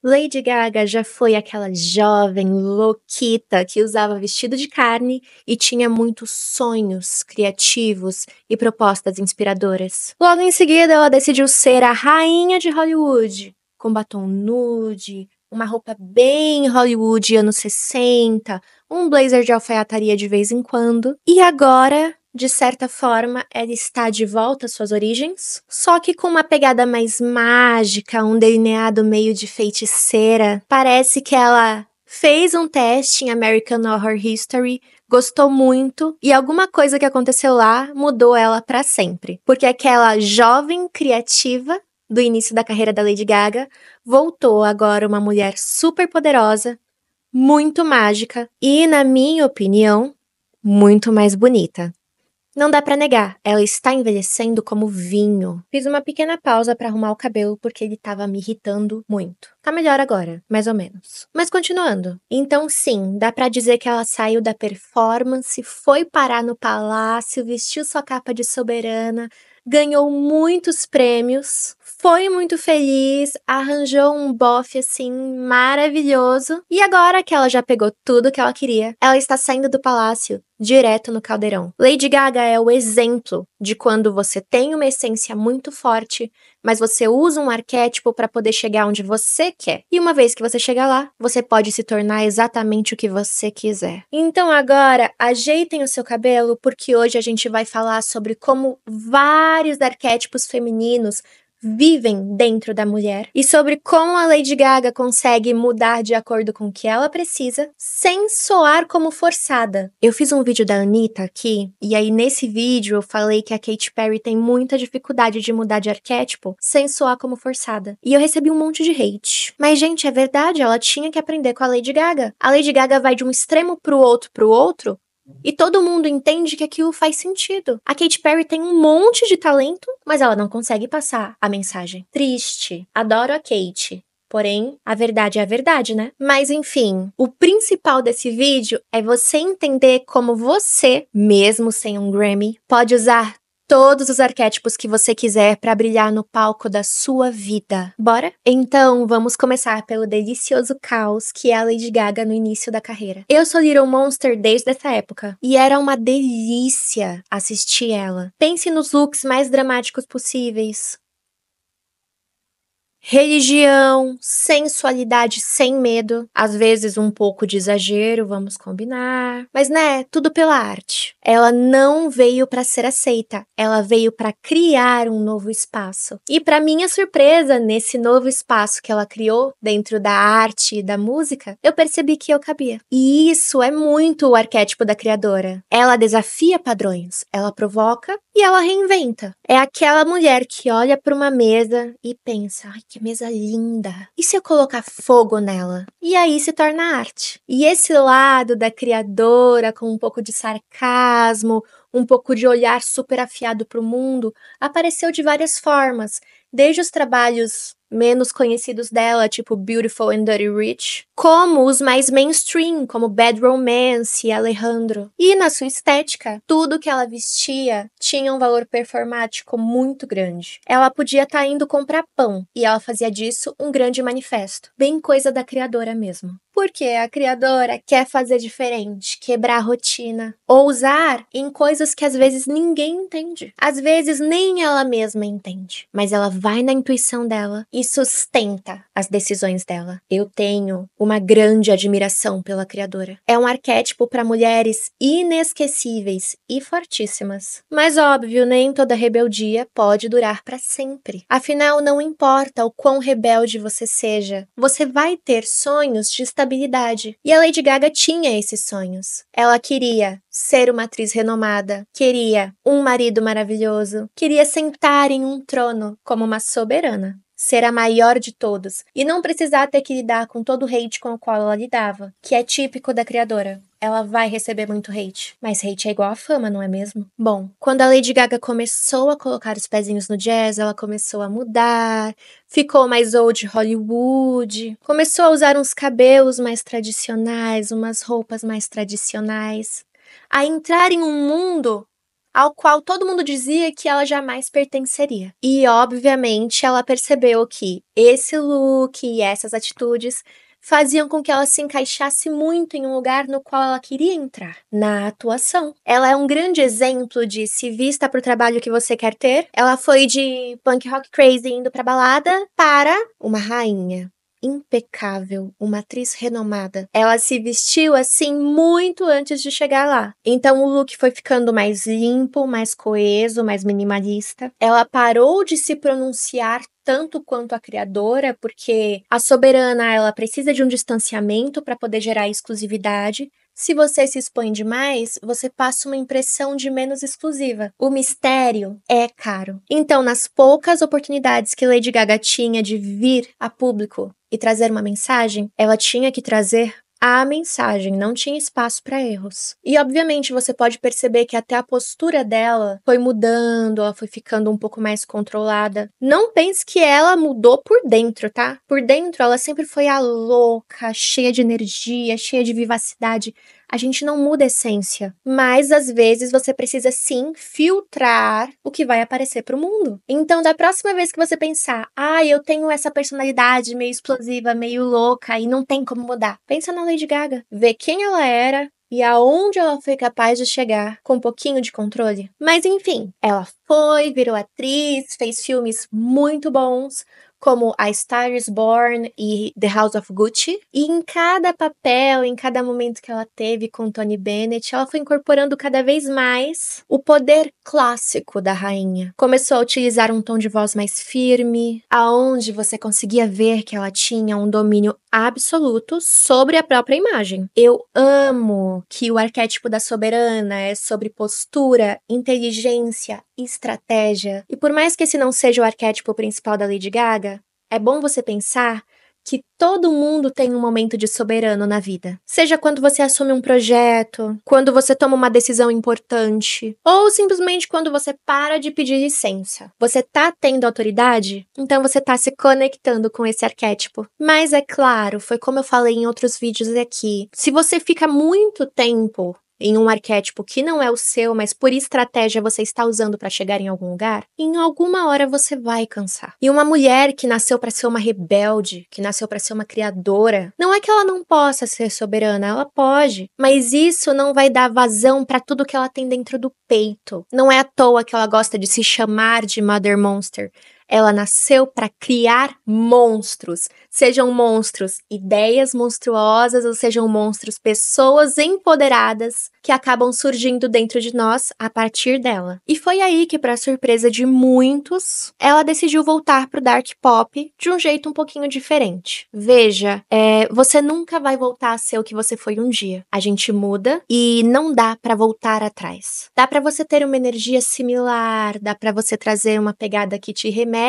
Lady Gaga já foi aquela jovem louquita que usava vestido de carne e tinha muitos sonhos criativos e propostas inspiradoras. Logo em seguida, ela decidiu ser a rainha de Hollywood, com batom nude, uma roupa bem Hollywood anos 60, um blazer de alfaiataria de vez em quando. E agora, de certa forma, ela está de volta às suas origens, só que com uma pegada mais mágica, um delineado meio de feiticeira. Parece que ela fez um teste em American Horror History, gostou muito, e alguma coisa que aconteceu lá mudou ela para sempre. Porque aquela jovem criativa do início da carreira da Lady Gaga voltou agora uma mulher super poderosa, muito mágica e, na minha opinião, muito mais bonita. Não dá pra negar, ela está envelhecendo como vinho. Fiz uma pequena pausa pra arrumar o cabelo porque ele tava me irritando muito. Tá melhor agora, mais ou menos. Mas continuando. Então sim, dá pra dizer que ela saiu da performance, foi parar no palácio, vestiu sua capa de soberana, ganhou muitos prêmios, foi muito feliz, arranjou um bofe assim maravilhoso. E agora que ela já pegou tudo que ela queria, ela está saindo do palácio direto no caldeirão. Lady Gaga é o exemplo de quando você tem uma essência muito forte, mas você usa um arquétipo para poder chegar onde você quer. E uma vez que você chegar lá, você pode se tornar exatamente o que você quiser. Então agora, ajeitem o seu cabelo, porque hoje a gente vai falar sobre como vários arquétipos femininos vivem dentro da mulher e sobre como a Lady Gaga consegue mudar de acordo com o que ela precisa, sem soar como forçada. Eu fiz um vídeo da Anitta aqui, e aí nesse vídeo eu falei que a Katy Perry tem muita dificuldade de mudar de arquétipo sem soar como forçada. E eu recebi um monte de hate. Mas, gente, é verdade, ela tinha que aprender com a Lady Gaga. A Lady Gaga vai de um extremo pro outro, e todo mundo entende que aquilo faz sentido. A Katy Perry tem um monte de talento, mas ela não consegue passar a mensagem. Triste. Adoro a Katy. Porém, a verdade é a verdade, né? Mas enfim, o principal desse vídeo é você entender como você, mesmo sem um Grammy, pode usar todos os arquétipos que você quiser para brilhar no palco da sua vida. Bora? Então, vamos começar pelo delicioso caos que é a Lady Gaga no início da carreira. Eu sou Little Monster desde essa época e era uma delícia assistir ela. Pense nos looks mais dramáticos possíveis. Religião, sensualidade sem medo, às vezes um pouco de exagero, vamos combinar. Mas né, tudo pela arte. Ela não veio para ser aceita, ela veio para criar um novo espaço. E para minha surpresa, nesse novo espaço que ela criou, dentro da arte e da música, eu percebi que eu cabia. E isso é muito o arquétipo da criadora. Ela desafia padrões, ela provoca e ela reinventa. É aquela mulher que olha para uma mesa e pensa, ai, que mesa linda. E se eu colocar fogo nela? E aí se torna arte. E esse lado da criadora, com um pouco de sarcasmo, um pouco de olhar super afiado para o mundo, apareceu de várias formas. Desde os trabalhos menos conhecidos dela, tipo Beautiful and Dirty Rich, como os mais mainstream, como Bad Romance e Alejandro. E na sua estética, tudo que ela vestia tinha um valor performático muito grande. Ela podia estar indo comprar pão, e ela fazia disso um grande manifesto, bem coisa da criadora mesmo. Porque a criadora quer fazer diferente, quebrar a rotina, ousar em coisas que às vezes ninguém entende. Às vezes nem ela mesma entende, mas ela vai na intuição dela e sustenta as decisões dela. Eu tenho uma grande admiração pela criadora. É um arquétipo para mulheres inesquecíveis e fortíssimas. Mas óbvio, nem toda rebeldia pode durar para sempre. Afinal, não importa o quão rebelde você seja, você vai ter sonhos de estabilidade. E a Lady Gaga tinha esses sonhos. Ela queria ser uma atriz renomada, queria um marido maravilhoso, queria sentar em um trono como uma soberana, ser a maior de todos e não precisar ter que lidar com todo o hate com o qual ela lidava, que é típico da criadora. Ela vai receber muito hate, mas hate é igual a fama, não é mesmo? Bom, quando a Lady Gaga começou a colocar os pezinhos no jazz, ela começou a mudar, ficou mais old Hollywood, começou a usar uns cabelos mais tradicionais, umas roupas mais tradicionais, a entrar em um mundo ao qual todo mundo dizia que ela jamais pertenceria. E, obviamente, ela percebeu que esse look e essas atitudes faziam com que ela se encaixasse muito em um lugar no qual ela queria entrar, na atuação. Ela é um grande exemplo de se vista para o trabalho que você quer ter. Ela foi de punk rock crazy indo pra balada para uma rainha impecável, uma atriz renomada. Ela se vestiu assim muito antes de chegar lá. Então o look foi ficando mais limpo, mais coeso, mais minimalista. Ela parou de se pronunciar tanto quanto a criadora, porque a Soberana, ela precisa de um distanciamento para poder gerar exclusividade. Se você se expõe demais, você passa uma impressão de menos exclusiva. O mistério é caro. Então, nas poucas oportunidades que Lady Gaga tinha de vir a público e trazer uma mensagem, ela tinha que trazer a mensagem, não tinha espaço para erros. E obviamente você pode perceber que até a postura dela foi mudando, ela foi ficando um pouco mais controlada. Não pense que ela mudou por dentro, tá? Por dentro ela sempre foi a louca, cheia de energia, cheia de vivacidade. A gente não muda a essência, mas às vezes você precisa sim filtrar o que vai aparecer pro mundo. Então, da próxima vez que você pensar, eu tenho essa personalidade meio explosiva, meio louca e não tem como mudar, pensa na Lady Gaga, vê quem ela era e aonde ela foi capaz de chegar com um pouquinho de controle. Mas enfim, ela foi, virou atriz, fez filmes muito bons, como A Star is Born e The House of Gucci. E em cada papel, em cada momento que ela teve com Tony Bennett, ela foi incorporando cada vez mais o poder clássico da rainha. Começou a utilizar um tom de voz mais firme, aonde você conseguia ver que ela tinha um domínio absoluto sobre a própria imagem. Eu amo que o arquétipo da soberana é sobre postura, inteligência, estratégia. E por mais que esse não seja o arquétipo principal da Lady Gaga, é bom você pensar que todo mundo tem um momento de soberano na vida. Seja quando você assume um projeto, quando você toma uma decisão importante, ou simplesmente quando você para de pedir licença. Você tá tendo autoridade? Então você tá se conectando com esse arquétipo. Mas é claro, foi como eu falei em outros vídeos aqui, se você fica muito tempo em um arquétipo que não é o seu, mas por estratégia você está usando para chegar em algum lugar, em alguma hora você vai cansar. E uma mulher que nasceu para ser uma rebelde, que nasceu para ser uma criadora, não é que ela não possa ser soberana, ela pode, mas isso não vai dar vazão para tudo que ela tem dentro do peito. Não é à toa que ela gosta de se chamar de Mother Monster. Ela nasceu para criar monstros. Sejam monstros ideias monstruosas ou sejam monstros pessoas empoderadas que acabam surgindo dentro de nós a partir dela. E foi aí que, para surpresa de muitos, ela decidiu voltar pro dark pop de um jeito um pouquinho diferente. Veja, você nunca vai voltar a ser o que você foi um dia. A gente muda e não dá para voltar atrás. Dá para você ter uma energia similar, dá para você trazer uma pegada que te remete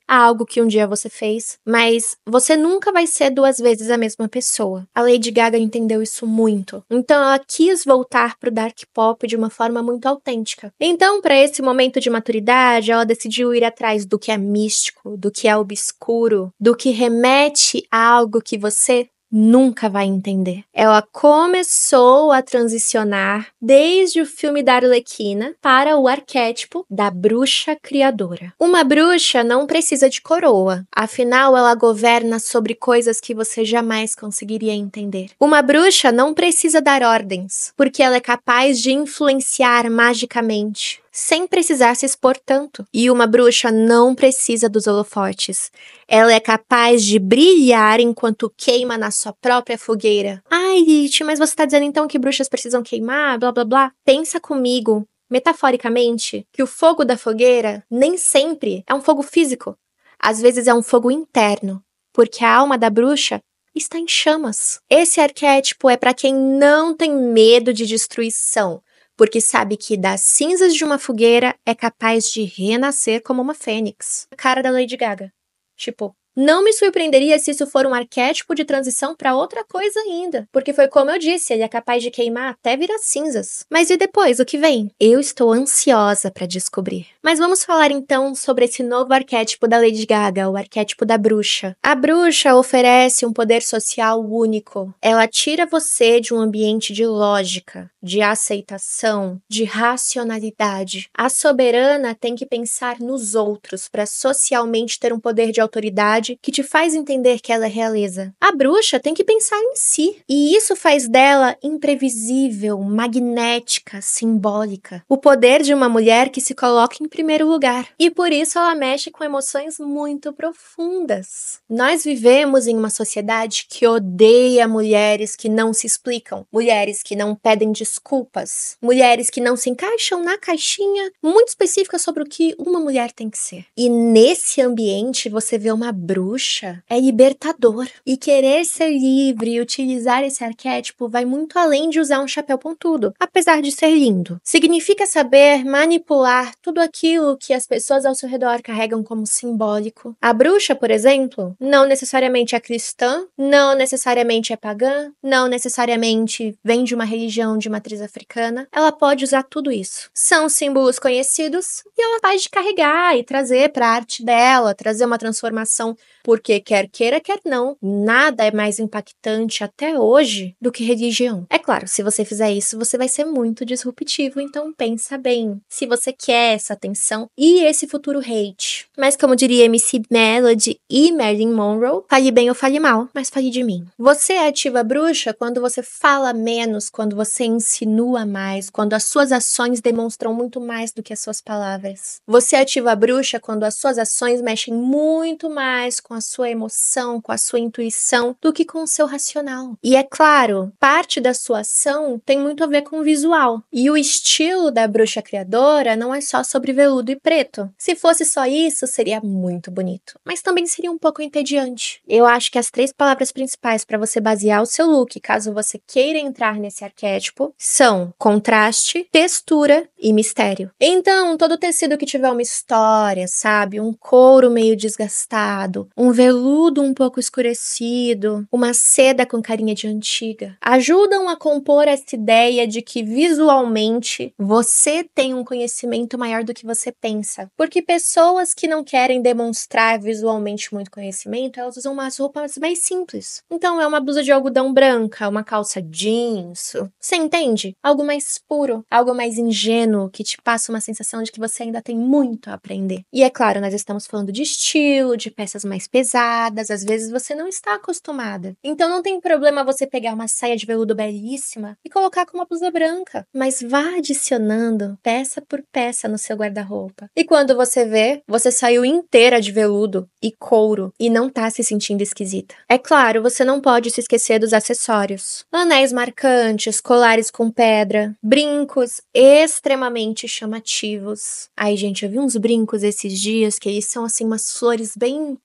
a algo que um dia você fez, mas você nunca vai ser duas vezes a mesma pessoa. A Lady Gaga entendeu isso muito. Então ela quis voltar pro dark pop de uma forma muito autêntica. Então, para esse momento de maturidade, ela decidiu ir atrás do que é místico, do que é obscuro, do que remete a algo que você nunca vai entender. Ela começou a transicionar desde o filme da Arlequina para o arquétipo da bruxa criadora. Uma bruxa não precisa de coroa, afinal ela governa sobre coisas que você jamais conseguiria entender. Uma bruxa não precisa dar ordens, porque ela é capaz de influenciar magicamente, sem precisar se expor tanto. E uma bruxa não precisa dos holofotes. Ela é capaz de brilhar enquanto queima na sua própria fogueira. Ai, Iti, mas você tá dizendo então que bruxas precisam queimar, blá blá blá? Pensa comigo, metaforicamente, que o fogo da fogueira nem sempre é um fogo físico. Às vezes é um fogo interno, porque a alma da bruxa está em chamas. Esse arquétipo é para quem não tem medo de destruição, porque sabe que das cinzas de uma fogueira é capaz de renascer como uma fênix. A cara da Lady Gaga. Tipo, Não me surpreenderia se isso for um arquétipo de transição para outra coisa ainda, porque foi como eu disse, ele é capaz de queimar até virar cinzas. Mas e depois, o que vem? Eu estou ansiosa para descobrir. Mas vamos falar então sobre esse novo arquétipo da Lady Gaga, o arquétipo da bruxa. A bruxa oferece um poder social único. Ela tira você de um ambiente de lógica, de aceitação, de racionalidade. A soberana tem que pensar nos outros para socialmente ter um poder de autoridade que te faz entender que ela é realeza. A bruxa tem que pensar em si, e isso faz dela imprevisível, magnética, simbólica. O poder de uma mulher que se coloca em primeiro lugar. E por isso ela mexe com emoções muito profundas. Nós vivemos em uma sociedade que odeia mulheres que não se explicam, mulheres que não pedem desculpas, mulheres que não se encaixam na caixinha muito específica sobre o que uma mulher tem que ser. E nesse ambiente você vê uma bruxa é libertador. E querer ser livre e utilizar esse arquétipo vai muito além de usar um chapéu pontudo, apesar de ser lindo. Significa saber manipular tudo aquilo que as pessoas ao seu redor carregam como simbólico. A bruxa, por exemplo, não necessariamente é cristã, não necessariamente é pagã, não necessariamente vem de uma religião de matriz africana. Ela pode usar tudo isso. São símbolos conhecidos e ela pode carregar e trazer para a arte dela, trazer uma transformação, porque quer queira, quer não, nada é mais impactante até hoje do que religião. É claro, se você fizer isso, você vai ser muito disruptivo, então pensa bem, se você quer essa atenção e esse futuro hate. Mas como diria MC Melody e Marilyn Monroe, fale bem ou fale mal, mas fale de mim. Você é ativa bruxa quando você fala menos, quando você insinua mais, quando as suas ações demonstram muito mais do que as suas palavras. Você é ativa bruxa quando as suas ações mexem muito mais com a sua emoção, com a sua intuição, do que com o seu racional. E é claro, parte da sua ação tem muito a ver com o visual. E o estilo da bruxa criadora não é só sobre veludo e preto. Se fosse só isso, seria muito bonito. Mas também seria um pouco entediante. Eu acho que as 3 palavras principais para você basear o seu look, caso você queira entrar nesse arquétipo, são contraste, textura e mistério. Então, todo tecido que tiver uma história, sabe? Um couro meio desgastado, um veludo um pouco escurecido, uma seda com carinha de antiga, ajudam a compor essa ideia de que visualmente você tem um conhecimento maior do que você pensa. Porque pessoas que não querem demonstrar visualmente muito conhecimento, elas usam umas roupas mais simples. Então é uma blusa de algodão branca, uma calça jeans. Você entende? Algo mais puro, algo mais ingênuo, que te passa uma sensação de que você ainda tem muito a aprender. E é claro, nós estamos falando de estilo, de peças mais pesadas, às vezes você não está acostumada. Então não tem problema você pegar uma saia de veludo belíssima e colocar com uma blusa branca, mas vá adicionando peça por peça no seu guarda-roupa. E quando você vê, você saiu inteira de veludo e couro e não tá se sentindo esquisita. É claro, você não pode se esquecer dos acessórios. Anéis marcantes, colares com pedra, brincos extremamente chamativos. Ai, gente, eu vi uns brincos esses dias que eles são assim umas flores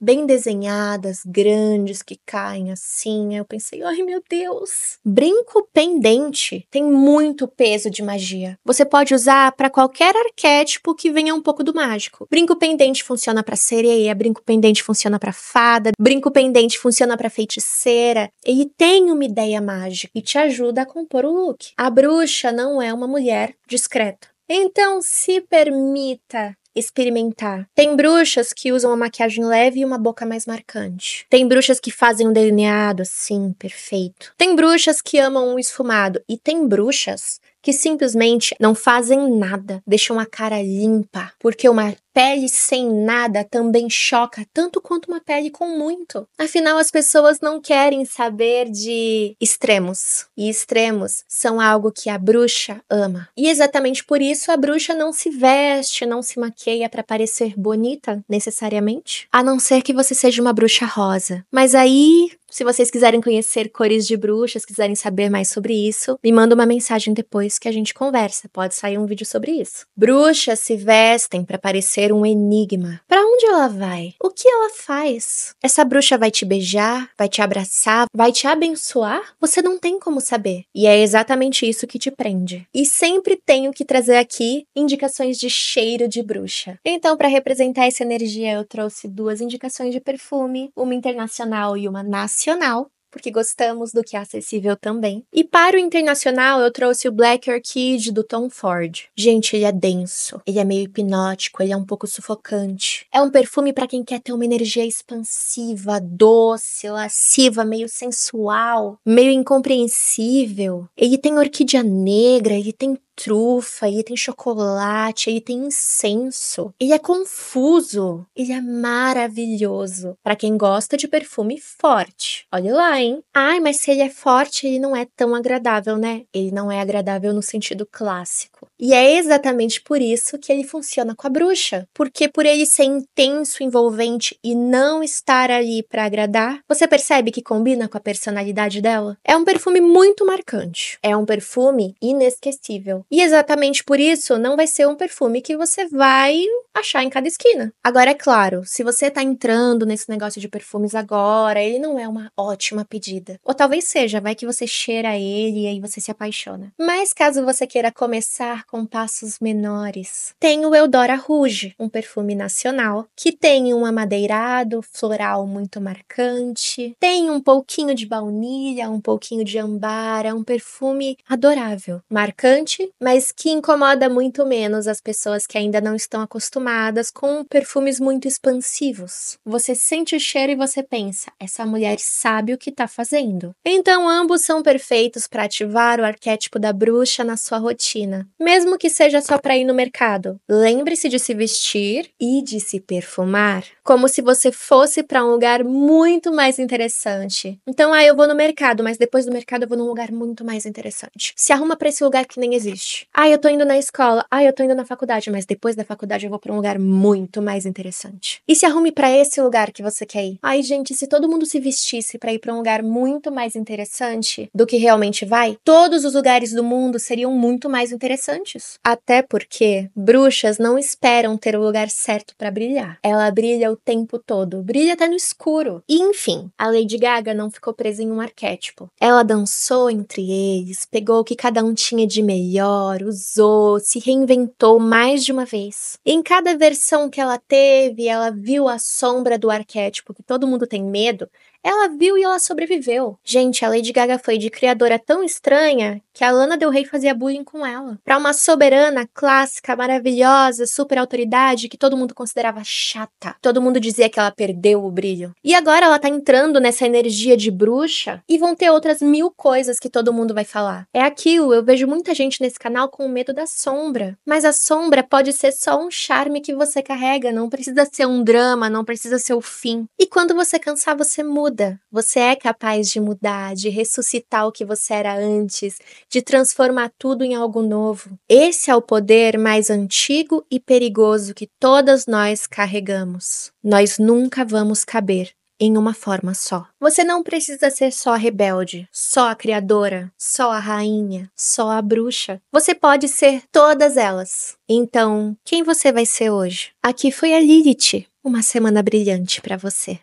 bem desenhadas, grandes, que caem assim. Eu pensei, ai meu Deus. Brinco pendente tem muito peso de magia. Você pode usar para qualquer arquétipo que venha um pouco do mágico. Brinco pendente funciona para sereia, brinco pendente funciona para fada, brinco pendente funciona para feiticeira. Ele tem uma ideia mágica e te ajuda a compor o look. A bruxa não é uma mulher discreta. Então se permita experimentar. Tem bruxas que usam uma maquiagem leve e uma boca mais marcante. Tem bruxas que fazem um delineado assim, perfeito. Tem bruxas que amam um esfumado. E tem bruxas que simplesmente não fazem nada, deixam a cara limpa, porque uma pele sem nada também choca tanto quanto uma pele com muito. Afinal, as pessoas não querem saber de extremos, e extremos são algo que a bruxa ama. E exatamente por isso a bruxa não se veste, não se maqueia para parecer bonita, necessariamente, a não ser que você seja uma bruxa rosa. Mas aí Se vocês quiserem conhecer cores de bruxas, quiserem saber mais sobre isso, me manda uma mensagem depois que a gente conversa. Pode sair um vídeo sobre isso. Bruxas se vestem para parecer um enigma. Para onde ela vai? O que ela faz? Essa bruxa vai te beijar? Vai te abraçar? Vai te abençoar? Você não tem como saber. E é exatamente isso que te prende. E sempre tenho que trazer aqui indicações de cheiro de bruxa. Então, para representar essa energia, eu trouxe 2 indicações de perfume, uma internacional e uma nacional, porque gostamos do que é acessível também. E para o internacional, eu trouxe o Black Orchid do Tom Ford. Gente, ele é denso, ele é meio hipnótico, ele é um pouco sufocante. É um perfume para quem quer ter uma energia expansiva, doce, lasciva, meio sensual, meio incompreensível. Ele tem orquídea negra, ele tem trufa, ele tem chocolate, ele tem incenso. Ele é confuso, ele é maravilhoso para quem gosta de perfume forte. Olha lá, hein? Ai, mas se ele é forte, ele não é tão agradável, né? Ele não é agradável no sentido clássico. E é exatamente por isso que ele funciona com a bruxa. Porque por ele ser intenso, envolvente e não estar ali para agradar, você percebe que combina com a personalidade dela? É um perfume muito marcante. É um perfume inesquecível. E exatamente por isso, não vai ser um perfume que você vai achar em cada esquina. Agora, é claro, se você tá entrando nesse negócio de perfumes agora, ele não é uma ótima pedida. Ou talvez seja, vai que você cheira ele e aí você se apaixona. Mas caso você queira começar com passos menores, tem o Eudora Rouge, um perfume nacional, que tem um amadeirado floral muito marcante, tem um pouquinho de baunilha, um pouquinho de ambar, é um perfume adorável, marcante, mas que incomoda muito menos as pessoas que ainda não estão acostumadas com perfumes muito expansivos. Você sente o cheiro e você pensa, essa mulher sabe o que tá fazendo. Então ambos são perfeitos para ativar o arquétipo da bruxa na sua rotina, mesmo que seja só para ir no mercado. Lembre-se de se vestir e de se perfumar, como se você fosse para um lugar muito mais interessante. Então, eu vou no mercado, mas depois do mercado eu vou num lugar muito mais interessante. Se arruma para esse lugar que nem existe. Eu tô indo na escola. Eu tô indo na faculdade, mas depois da faculdade eu vou pra um lugar muito mais interessante. E se arrume pra esse lugar que você quer ir. Gente, se todo mundo se vestisse pra ir pra um lugar muito mais interessante do que realmente vai, todos os lugares do mundo seriam muito mais interessantes. Até porque bruxas não esperam ter o lugar certo pra brilhar. Ela brilha o tempo todo, brilha até no escuro. E enfim, a Lady Gaga não ficou presa em um arquétipo. Ela dançou entre eles, pegou o que cada um tinha de melhor, usou, se reinventou mais de uma vez. Em cada versão que ela teve, ela viu a sombra do arquétipo que todo mundo tem medo, ela viu e ela sobreviveu. Gente, a Lady Gaga foi de criadora tão estranha que a Lana Del Rey fazia bullying com ela. Pra uma soberana, clássica, maravilhosa, super autoridade que todo mundo considerava chata. Todo mundo dizia que ela perdeu o brilho. E agora ela tá entrando nessa energia de bruxa e vão ter outras 1000 coisas que todo mundo vai falar. É aquilo, eu vejo muita gente nesse canal com medo da sombra. Mas a sombra pode ser só um charme que você carrega, não precisa ser um drama, não precisa ser o fim. E quando você cansar, você muda. Você é capaz de mudar, de ressuscitar o que você era antes, de transformar tudo em algo novo. Esse é o poder mais antigo e perigoso que todas nós carregamos. Nós nunca vamos caber em uma forma só. Você não precisa ser só a rebelde, só a criadora, só a rainha, só a bruxa. Você pode ser todas elas. Então, quem você vai ser hoje? Aqui foi a Lilith. Uma semana brilhante para você.